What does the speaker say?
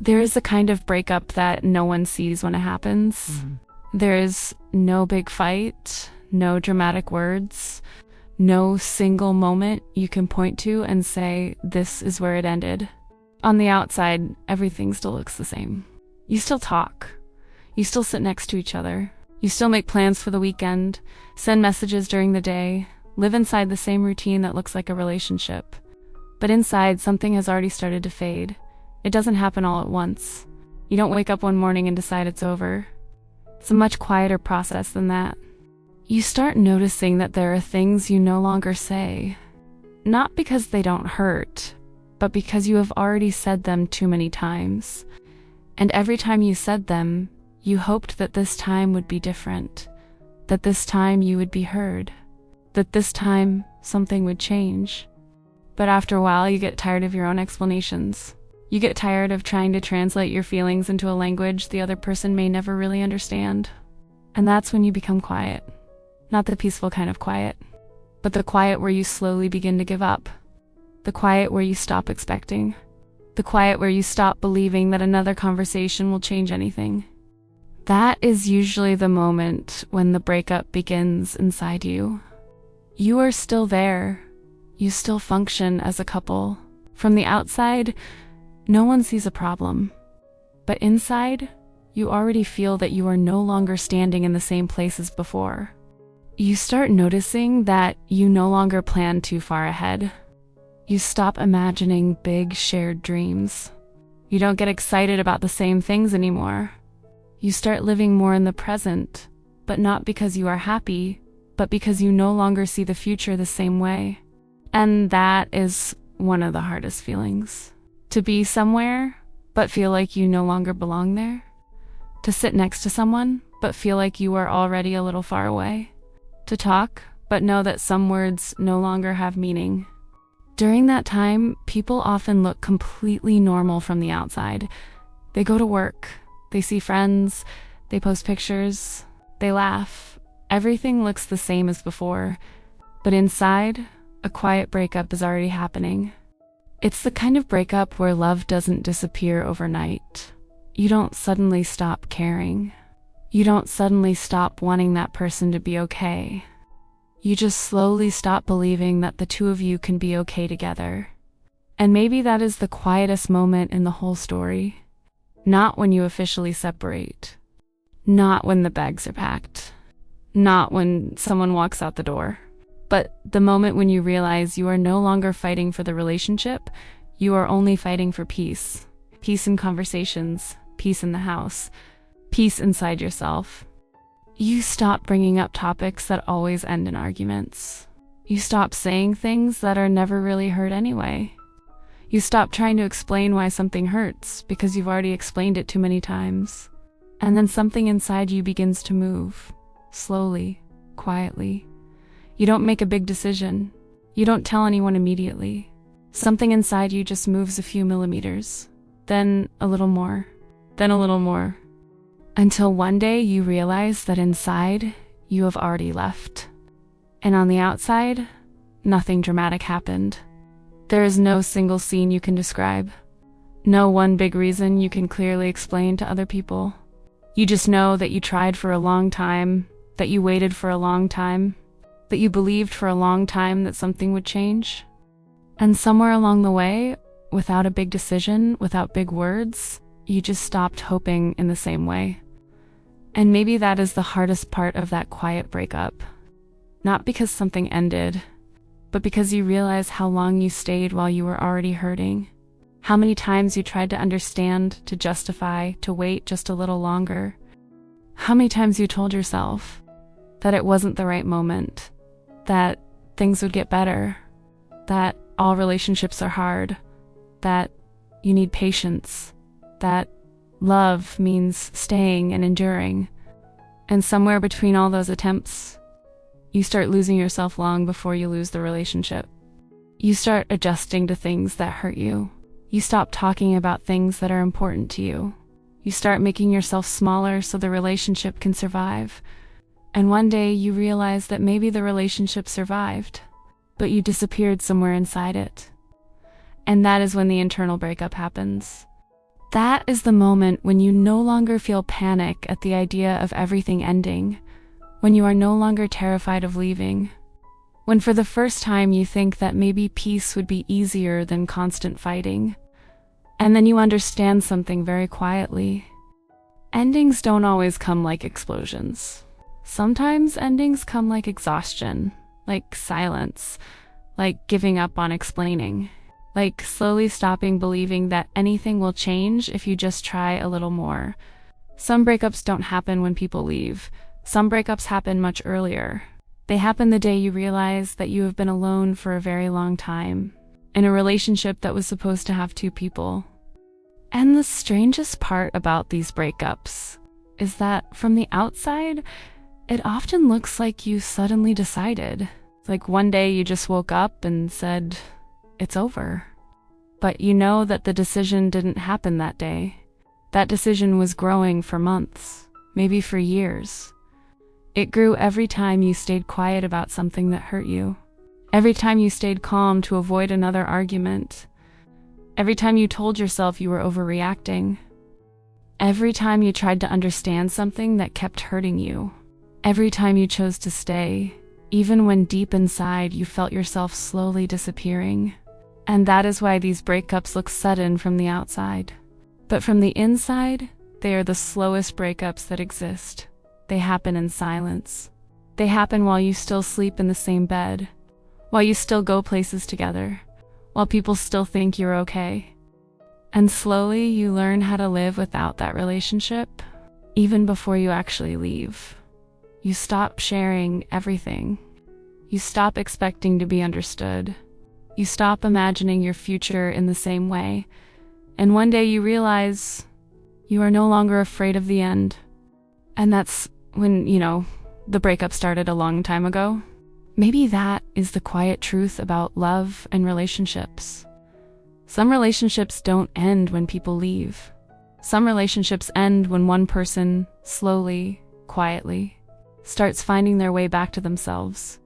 There is a kind of breakup that no one sees when it happens. There is no big fight, no dramatic words, no single moment you can point to and say, this is where it ended. On the outside, everything still looks the same. You still talk. You still sit next to each other. You still make plans for the weekend, send messages during the day, live inside the same routine that looks like a relationship. But inside, something has already started to fade. It doesn't happen all at once. You don't wake up one morning and decide it's over. It's a much quieter process than that. You start noticing that there are things you no longer say. Not because they don't hurt, but because you have already said them too many times. And every time you said them, you hoped that this time would be different, that this time you would be heard, that this time something would change. But after a while, you get tired of your own explanations. You get tired of trying to translate your feelings into a language the other person may never really understand. And that's when you become quiet. Not the peaceful kind of quiet, but the quiet where you slowly begin to give up. The quiet where you stop expecting. The quiet where you stop believing that another conversation will change anything. That is usually the moment when the breakup begins inside you. You are still there. You still function as a couple. From the outside, no one sees a problem. But inside, you already feel that you are no longer standing in the same place as before. You start noticing that you no longer plan too far ahead. You stop imagining big shared dreams. You don't get excited about the same things anymore. You start living more in the present, but not because you are happy, but because you no longer see the future the same way. And that is one of the hardest feelings. To be somewhere, but feel like you no longer belong there. To sit next to someone, but feel like you are already a little far away. To talk, but know that some words no longer have meaning. During that time, people often look completely normal from the outside. They go to work, they see friends, they post pictures, they laugh. Everything looks the same as before. But inside, a quiet breakup is already happening. It's the kind of breakup where love doesn't disappear overnight. You don't suddenly stop caring. You don't suddenly stop wanting that person to be okay. You just slowly stop believing that the two of you can be okay together. And maybe that is the quietest moment in the whole story. Not when you officially separate. Not when the bags are packed. Not when someone walks out the door. But the moment when you realize you are no longer fighting for the relationship, you are only fighting for peace. Peace in conversations, peace in the house, peace inside yourself. You stop bringing up topics that always end in arguments. You stop saying things that are never really heard anyway. You stop trying to explain why something hurts because you've already explained it too many times. And then something inside you begins to move, slowly, quietly. You don't make a big decision. You don't tell anyone immediately. Something inside you just moves a few millimeters, then a little more, then a little more, until one day you realize that inside you have already left. And on the outside, nothing dramatic happened. There is no single scene you can describe. No one big reason you can clearly explain to other people. You just know that you tried for a long time, that you waited for a long time, that you believed for a long time that something would change. And somewhere along the way, without a big decision, without big words, you just stopped hoping in the same way. And maybe that is the hardest part of that quiet breakup. Not because something ended, but because you realize how long you stayed while you were already hurting. How many times you tried to understand, to justify, to wait just a little longer. How many times you told yourself that it wasn't the right moment, that things would get better, that all relationships are hard, that you need patience, that love means staying and enduring. And somewhere between all those attempts, you start losing yourself long before you lose the relationship. You start adjusting to things that hurt you. You stop talking about things that are important to you. You start making yourself smaller so the relationship can survive. And one day you realize that maybe the relationship survived, but you disappeared somewhere inside it. And that is when the internal breakup happens. That is the moment when you no longer feel panic at the idea of everything ending, when you are no longer terrified of leaving, when for the first time you think that maybe peace would be easier than constant fighting. And then you understand something very quietly. Endings don't always come like explosions. Sometimes endings come like exhaustion, like silence, like giving up on explaining, like slowly stopping believing that anything will change if you just try a little more. Some breakups don't happen when people leave. Some breakups happen much earlier. They happen the day you realize that you have been alone for a very long time, in a relationship that was supposed to have two people. And the strangest part about these breakups is that from the outside, it often looks like you suddenly decided. Like one day you just woke up and said, it's over. But you know that the decision didn't happen that day. That decision was growing for months, maybe for years. It grew every time you stayed quiet about something that hurt you. Every time you stayed calm to avoid another argument. Every time you told yourself you were overreacting. Every time you tried to understand something that kept hurting you. Every time you chose to stay, even when deep inside you felt yourself slowly disappearing. And that is why these breakups look sudden from the outside. But from the inside, they are the slowest breakups that exist. They happen in silence. They happen while you still sleep in the same bed, while you still go places together, while people still think you're okay. And slowly you learn how to live without that relationship, even before you actually leave. You stop sharing everything. You stop expecting to be understood. You stop imagining your future in the same way. And one day you realize you are no longer afraid of the end. And that's when, the breakup started a long time ago. Maybe that is the quiet truth about love and relationships. Some relationships don't end when people leave. Some relationships end when one person, slowly, quietly, starts finding their way back to themselves.